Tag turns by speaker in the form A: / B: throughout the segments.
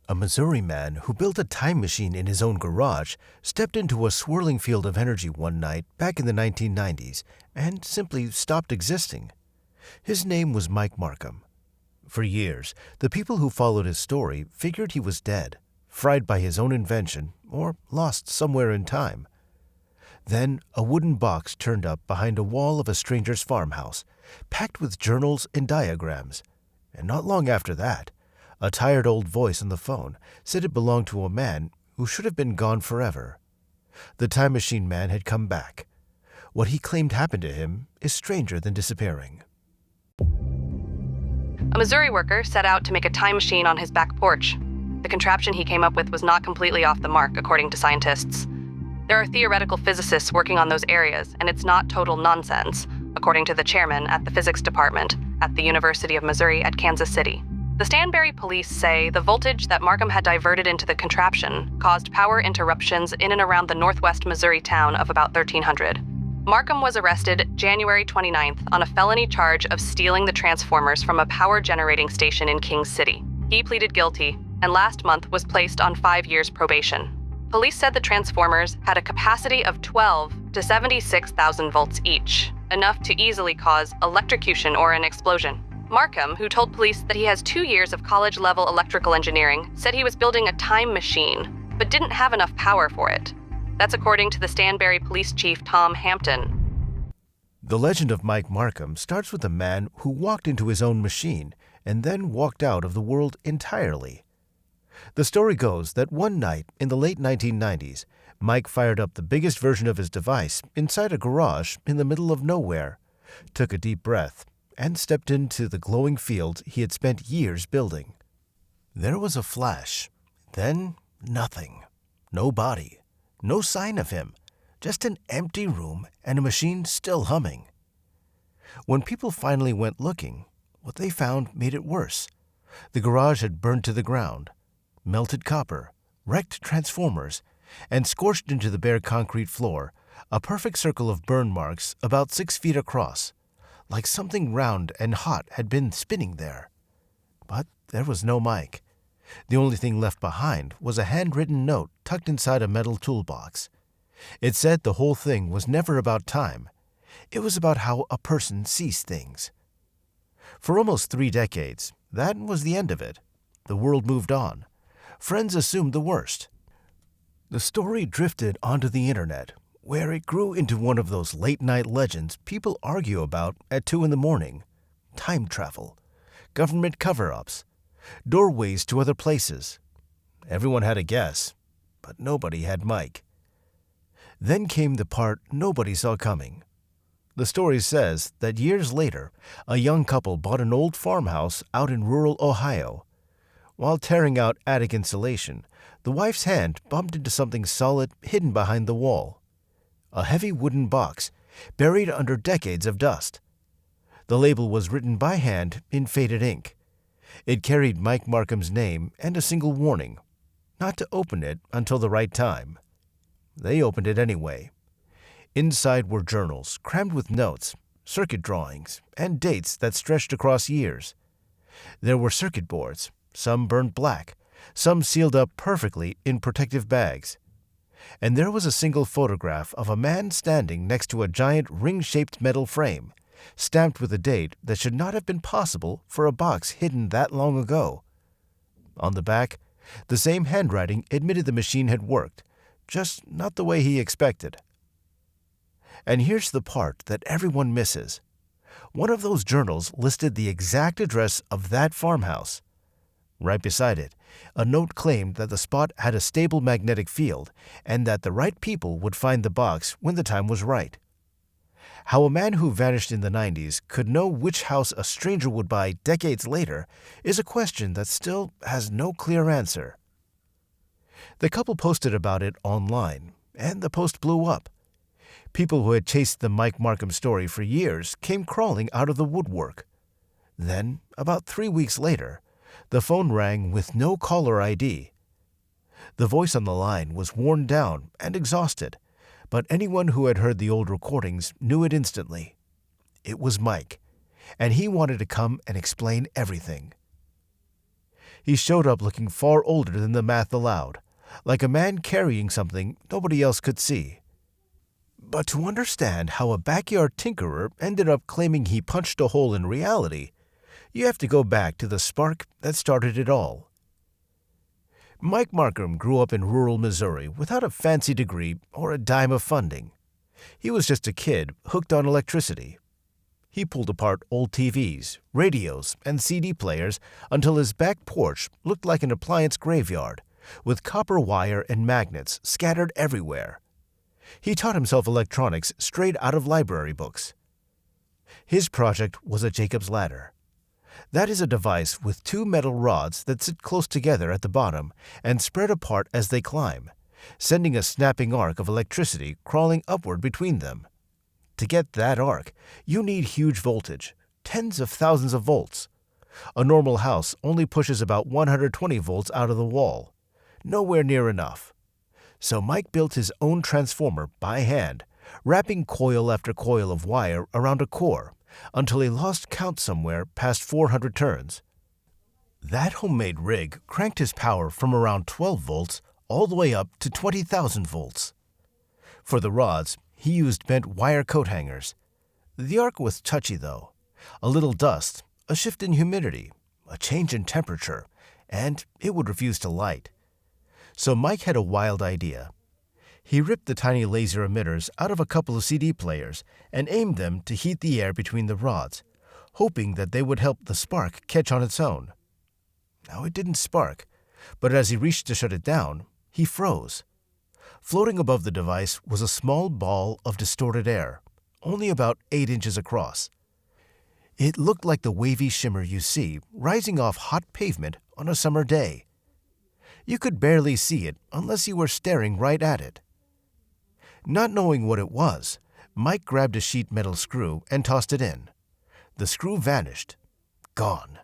A: A Missouri man who built a time machine in his own garage stepped into a swirling field of energy one night back in the 1990s and simply stopped existing. His name was Mike Markham. For years, the people who followed his story figured he was dead, fried by his own invention, or lost somewhere in time. Then a wooden box turned up behind a wall of a stranger's farmhouse, packed with journals and diagrams. And not long after that, a tired old voice on the phone said it belonged to a man who should have been gone forever. The time machine man had come back. What he claimed happened to him is stranger than disappearing.
B: A Missouri worker set out to make a time machine on his back porch. The contraption he came up with was not completely off the mark, according to scientists. There are theoretical physicists working on those areas, and it's not total nonsense, according to the chairman at the physics department at the University of Missouri at Kansas City. The Stanberry police say the voltage that Markham had diverted into the contraption caused power interruptions in and around the northwest Missouri town of about 1300. Markham was arrested January 29th on a felony charge of stealing the transformers from a power generating station in Kings City. He pleaded guilty and last month was placed on 5 years probation. Police said the transformers had a capacity of 12 to 76,000 volts each, enough to easily cause electrocution or an explosion. Markham, who told police that he has 2 years of college-level electrical engineering, said he was building a time machine, but didn't have enough power for it. That's according to the Stanberry Police Chief Tom Hampton.
A: The legend of Mike Markham starts with a man who walked into his own machine and then walked out of the world entirely. The story goes that one night in the late 1990s, Mike fired up the biggest version of his device inside a garage in the middle of nowhere, took a deep breath, and stepped into the glowing field he had spent years building. There was a flash, then nothing. No body, no sign of him, just an empty room and a machine still humming. When people finally went looking, what they found made it worse. The garage had burned to the ground, melted copper, wrecked transformers, and scorched into the bare concrete floor a perfect circle of burn marks about 6 feet across, like something round and hot had been spinning there. But there was no Mike. The only thing left behind was a handwritten note tucked inside a metal toolbox. It said the whole thing was never about time. It was about how a person sees things. For almost 3 decades, that was the end of it. The world moved on. Friends assumed the worst. The story drifted onto the internet, where it grew into one of those late-night legends people argue about at 2 a.m. Time travel, government cover-ups, doorways to other places. Everyone had a guess, but nobody had Mike. Then came the part nobody saw coming. The story says that years later, a young couple bought an old farmhouse out in rural Ohio. While tearing out attic insulation, the wife's hand bumped into something solid hidden behind the wall. A heavy wooden box, buried under decades of dust. The label was written by hand in faded ink. It carried Mike Markham's name and a single warning, not to open it until the right time. They opened it anyway. Inside were journals crammed with notes, circuit drawings, and dates that stretched across years. There were circuit boards, some burned black, some sealed up perfectly in protective bags. And there was a single photograph of a man standing next to a giant ring-shaped metal frame, stamped with a date that should not have been possible for a box hidden that long ago. On the back, the same handwriting admitted the machine had worked, just not the way he expected. And here's the part that everyone misses. One of those journals listed the exact address of that farmhouse. Right beside it, a note claimed that the spot had a stable magnetic field and that the right people would find the box when the time was right. How a man who vanished in the 90s could know which house a stranger would buy decades later is a question that still has no clear answer. The couple posted about it online, and the post blew up. People who had chased the Mike Markham story for years came crawling out of the woodwork. Then, about 3 weeks later, the phone rang with no caller ID. The voice on the line was worn down and exhausted, but anyone who had heard the old recordings knew it instantly. It was Mike, and he wanted to come and explain everything. He showed up looking far older than the math allowed, like a man carrying something nobody else could see. But to understand how a backyard tinkerer ended up claiming he punched a hole in reality, you have to go back to the spark that started it all. Mike Markham grew up in rural Missouri without a fancy degree or a dime of funding. He was just a kid hooked on electricity. He pulled apart old TVs, radios, and CD players until his back porch looked like an appliance graveyard, with copper wire and magnets scattered everywhere. He taught himself electronics straight out of library books. His project was a Jacob's ladder. That is a device with two metal rods that sit close together at the bottom and spread apart as they climb, sending a snapping arc of electricity crawling upward between them. To get that arc, you need huge voltage, tens of thousands of volts. A normal house only pushes about 120 volts out of the wall. Nowhere near enough. So Mike built his own transformer by hand, wrapping coil after coil of wire around a core until he lost count somewhere past 400 turns. That homemade rig cranked his power from around 12 volts all the way up to 20,000 volts. For the rods, he used bent wire coat hangers. The arc was touchy, though. A little dust, a shift in humidity, a change in temperature, and it would refuse to light. So Mike had a wild idea. He ripped the tiny laser emitters out of a couple of CD players and aimed them to heat the air between the rods, hoping that they would help the spark catch on its own. Now, it didn't spark, but as he reached to shut it down, he froze. Floating above the device was a small ball of distorted air, only about 8 inches across. It looked like the wavy shimmer you see rising off hot pavement on a summer day. You could barely see it unless you were staring right at it. Not knowing what it was, Mike grabbed a sheet metal screw and tossed it in. The screw vanished. Gone.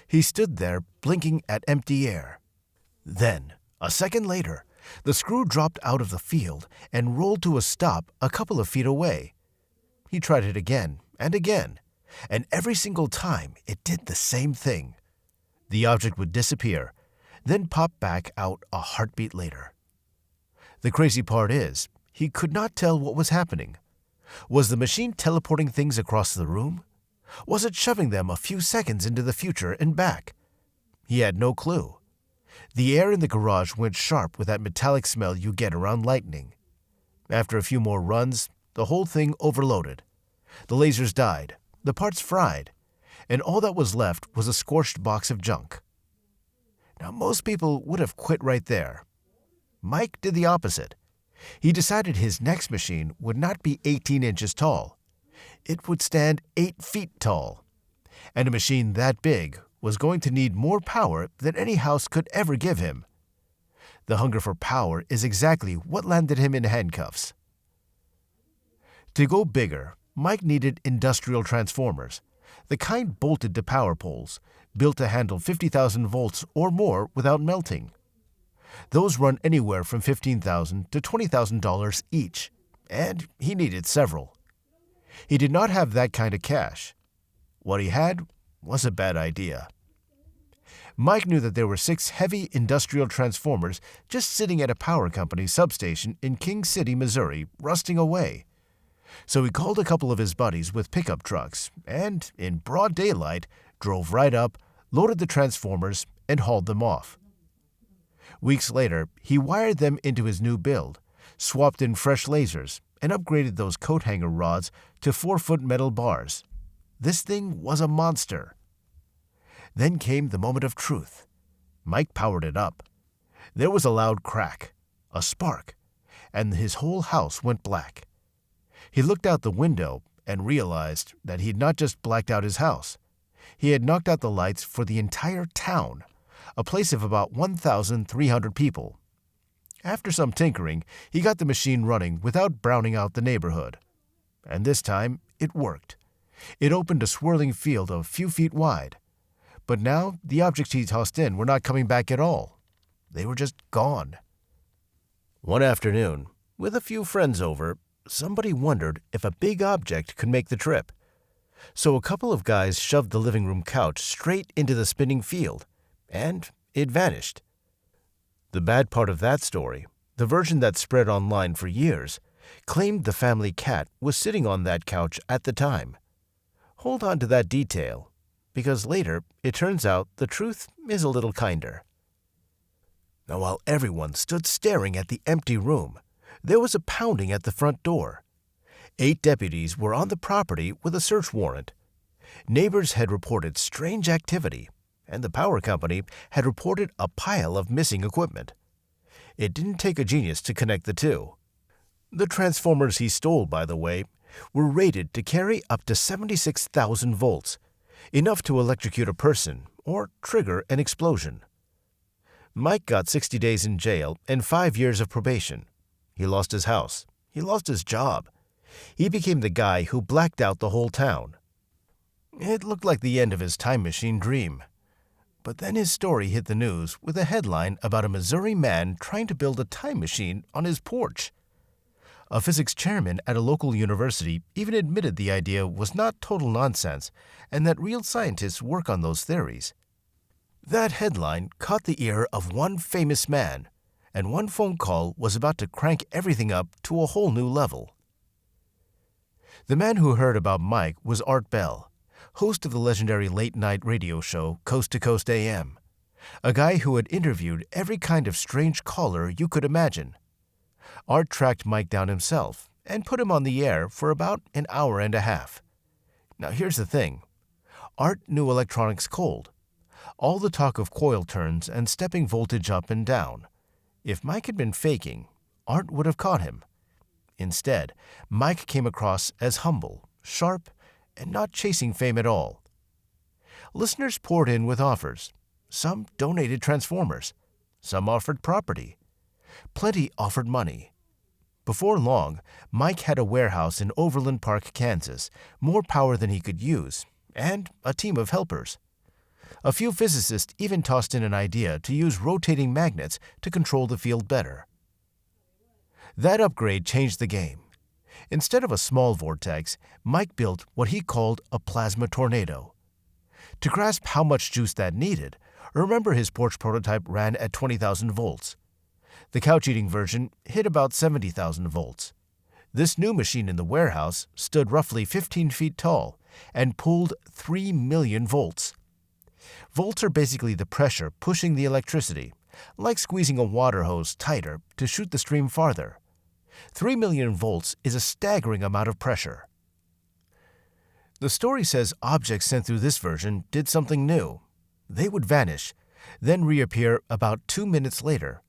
A: He stood there blinking at empty air. Then, a second later, the screw dropped out of the field and rolled to a stop a couple of feet away. He tried it again, and every single time it did the same thing. The object would disappear, then pop back out a heartbeat later. The crazy part is, he could not tell what was happening. Was the machine teleporting things across the room? Was it shoving them a few seconds into the future and back? He had no clue. The air in the garage went sharp with that metallic smell you get around lightning. After a few more runs, the whole thing overloaded. The lasers died, the parts fried, and all that was left was a scorched box of junk. Now, most people would have quit right there. Mike did the opposite. He decided his next machine would not be 18 inches tall. It would stand 8 feet tall. And a machine that big was going to need more power than any house could ever give him. The hunger for power is exactly what landed him in handcuffs. To go bigger, Mike needed industrial transformers, the kind bolted to power poles, built to handle 50,000 volts or more without melting. Those run anywhere from $15,000 to $20,000 each, and he needed several. He did not have that kind of cash. What he had was a bad idea. Mike knew that there were 6 heavy industrial transformers just sitting at a power company substation in King City, Missouri, rusting away. So he called a couple of his buddies with pickup trucks and, in broad daylight, drove right up, loaded the transformers, and hauled them off. Weeks later, he wired them into his new build, swapped in fresh lasers, and upgraded those coat hanger rods to 4-foot metal bars. This thing was a monster. Then came the moment of truth. Mike powered it up. There was a loud crack, a spark, and his whole house went black. He looked out the window and realized that he had not just blacked out his house. He had knocked out the lights for the entire town, a place of about 1,300 people. After some tinkering, he got the machine running without browning out the neighborhood. And this time, it worked. It opened a swirling field a few feet wide. But now, the objects he tossed in were not coming back at all. They were just gone. One afternoon, with a few friends over, somebody wondered if a big object could make the trip. So a couple of guys shoved the living room couch straight into the spinning field, and it vanished. The bad part of that story, the version that spread online for years, claimed the family cat was sitting on that couch at the time. Hold on to that detail, because later it turns out the truth is a little kinder. Now, while everyone stood staring at the empty room, there was a pounding at the front door. 8 deputies were on the property with a search warrant. Neighbors had reported strange activity, and the power company had reported a pile of missing equipment. It didn't take a genius to connect the two. The transformers he stole, by the way, were rated to carry up to 76,000 volts, enough to electrocute a person or trigger an explosion. Mike got 60 days in jail and 5 years of probation. He lost his house. He lost his job. He became the guy who blacked out the whole town. It looked like the end of his time machine dream. But then his story hit the news with a headline about a Missouri man trying to build a time machine on his porch. A physics chairman at a local university even admitted the idea was not total nonsense and that real scientists work on those theories. That headline caught the ear of one famous man, and one phone call was about to crank everything up to a whole new level. The man who heard about Mike was Art Bell, host of the legendary late-night radio show Coast to Coast AM, a guy who had interviewed every kind of strange caller you could imagine. Art tracked Mike down himself and put him on the air for about an hour and a half. Now here's the thing. Art knew electronics cold. All the talk of coil turns and stepping voltage up and down. If Mike had been faking, Art would have caught him. Instead, Mike came across as humble, sharp, and not chasing fame at all. Listeners poured in with offers. Some donated transformers. Some offered property. Plenty offered money. Before long, Mike had a warehouse in Overland Park, Kansas, more power than he could use, and a team of helpers. A few physicists even tossed in an idea to use rotating magnets to control the field better. That upgrade changed the game. Instead of a small vortex, Mike built what he called a plasma tornado. To grasp how much juice that needed, remember his porch prototype ran at 20,000 volts. The couch-eating version hit about 70,000 volts. This new machine in the warehouse stood roughly 15 feet tall and pulled 3 million volts. Volts are basically the pressure pushing the electricity, like squeezing a water hose tighter to shoot the stream farther. 3 million volts is a staggering amount of pressure. The story says objects sent through this version did something new. They would vanish, then reappear about 2 minutes later,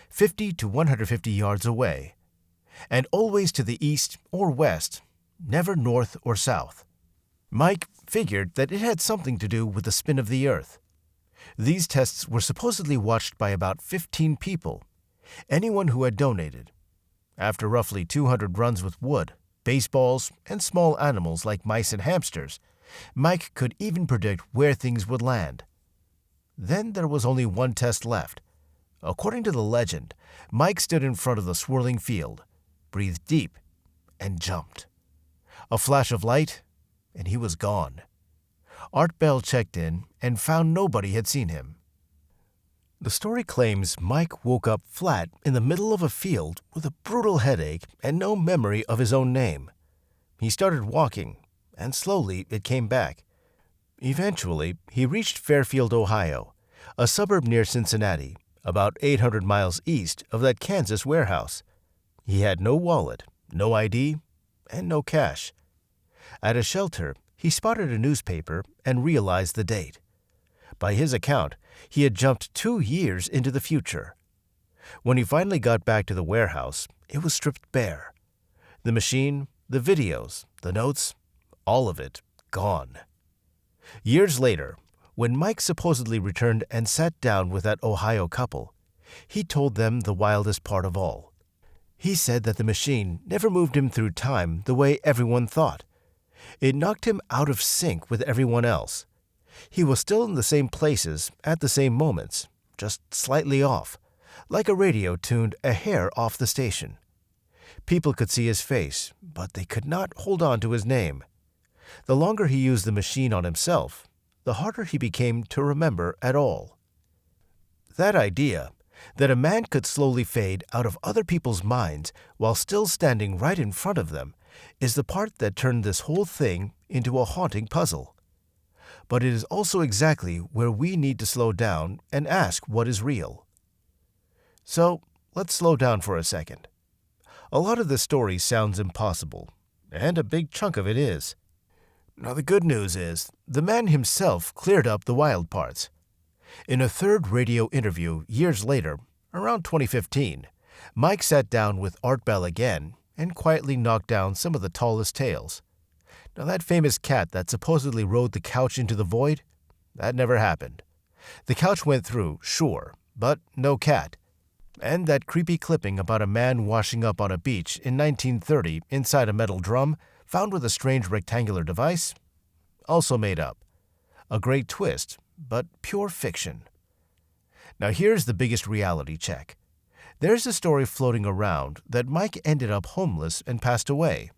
A: 50 to 150 yards away, and always to the east or west, never north or south. Mike figured that it had something to do with the spin of the Earth. These tests were supposedly watched by about 15 people, anyone who had donated. After roughly 200 runs with wood, baseballs, and small animals like mice and hamsters, Mike could even predict where things would land. Then there was only one test left. According to the legend, Mike stood in front of the swirling field, breathed deep, and jumped. A flash of light, and he was gone. Art Bell checked in and found nobody had seen him. The story claims Mike woke up flat in the middle of a field with a brutal headache and no memory of his own name. He started walking, and slowly it came back. Eventually, he reached Fairfield, Ohio, a suburb near Cincinnati, about 800 miles east of that Kansas warehouse. He had no wallet, no ID, and no cash. At a shelter, he spotted a newspaper and realized the date. By his account, he had jumped 2 years into the future. When he finally got back to the warehouse, it was stripped bare. The machine, the videos, the notes, all of it gone. Years later, when Mike supposedly returned and sat down with that Ohio couple, he told them the wildest part of all. He said that the machine never moved him through time the way everyone thought. It knocked him out of sync with everyone else. He was still in the same places at the same moments, just slightly off, like a radio tuned a hair off the station. People could see his face, but they could not hold on to his name. The longer he used the machine on himself, the harder he became to remember at all. That idea, that a man could slowly fade out of other people's minds while still standing right in front of them, is the part that turned this whole thing into a haunting puzzle. But it is also exactly where we need to slow down and ask what is real. So, let's slow down for a second. A lot of this story sounds impossible, and a big chunk of it is. Now the good news is, the man himself cleared up the wild parts. In a third radio interview years later, around 2015, Mike sat down with Art Bell again and quietly knocked down some of the tallest tales. Now that famous cat that supposedly rode the couch into the void, that never happened. The couch went through, sure, but no cat. And that creepy clipping about a man washing up on a beach in 1930 inside a metal drum found with a strange rectangular device, also made up. A great twist, but pure fiction. Now here's the biggest reality check. There's a story floating around that Mike ended up homeless and passed away.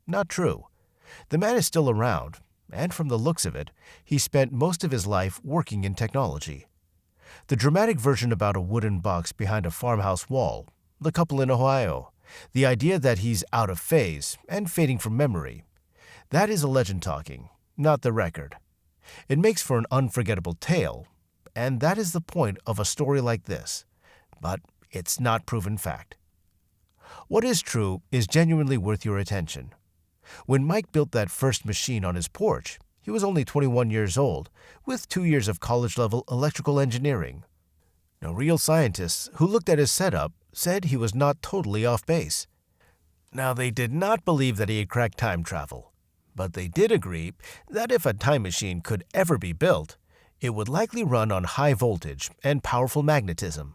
A: Not true. The man is still around, and from the looks of it, he spent most of his life working in technology. The dramatic version about a wooden box behind a farmhouse wall, the couple in Ohio, the idea that he's out of phase and fading from memory, that is a legend talking, not the record. It makes for an unforgettable tale, and that is the point of a story like this, but it's not proven fact. What is true is genuinely worth your attention. When Mike built that first machine on his porch, he was only 21 years old, with 2 years of college-level electrical engineering. Now, real scientists who looked at his setup said he was not totally off base. Now, they did not believe that he had cracked time travel, but they did agree that if a time machine could ever be built, it would likely run on high voltage and powerful magnetism.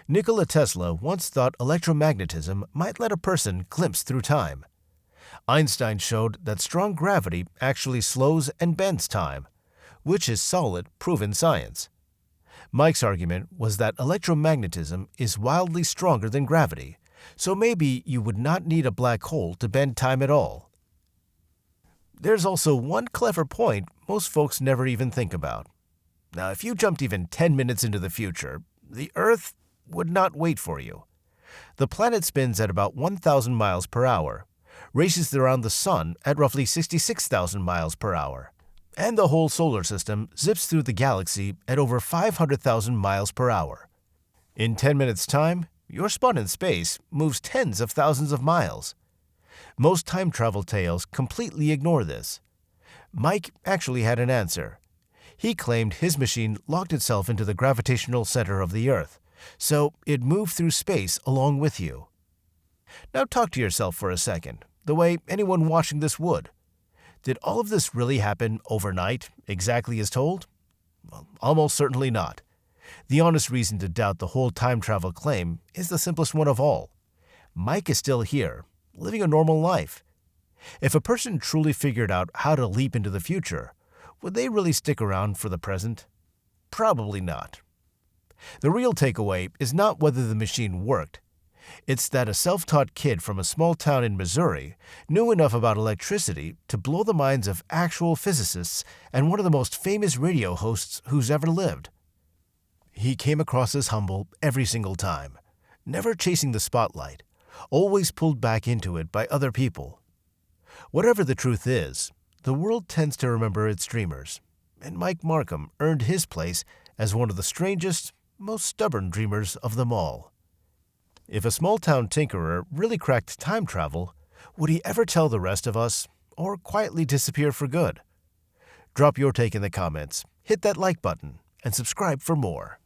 A: Nikola Tesla once thought electromagnetism might let a person glimpse through time. Einstein showed that strong gravity actually slows and bends time, which is solid, proven science. Mike's argument was that electromagnetism is wildly stronger than gravity, so maybe you would not need a black hole to bend time at all. There's also one clever point most folks never even think about. Now, if you jumped even 10 minutes into the future, the Earth would not wait for you. The planet spins at about 1,000 miles per hour, races around the sun at roughly 66,000 miles per hour, and the whole solar system zips through the galaxy at over 500,000 miles per hour. In 10 minutes' time, your spot in space moves tens of thousands of miles. Most time travel tales completely ignore this. Mike actually had an answer. He claimed his machine locked itself into the gravitational center of the Earth, so it moved through space along with you. Now talk to yourself for a second, the way anyone watching this would. Did all of this really happen overnight, exactly as told? Well, almost certainly not. The honest reason to doubt the whole time travel claim is the simplest one of all. Mike is still here, living a normal life. If a person truly figured out how to leap into the future, would they really stick around for the present? Probably not. The real takeaway is not whether the machine worked. It's that a self-taught kid from a small town in Missouri knew enough about electricity to blow the minds of actual physicists and one of the most famous radio hosts who's ever lived. He came across as humble every single time, never chasing the spotlight, always pulled back into it by other people. Whatever the truth is, the world tends to remember its dreamers, and Mike Markham earned his place as one of the strangest, most stubborn dreamers of them all. If a small-town tinkerer really cracked time travel, would he ever tell the rest of us, or quietly disappear for good? Drop your take in the comments, hit that like button, and subscribe for more.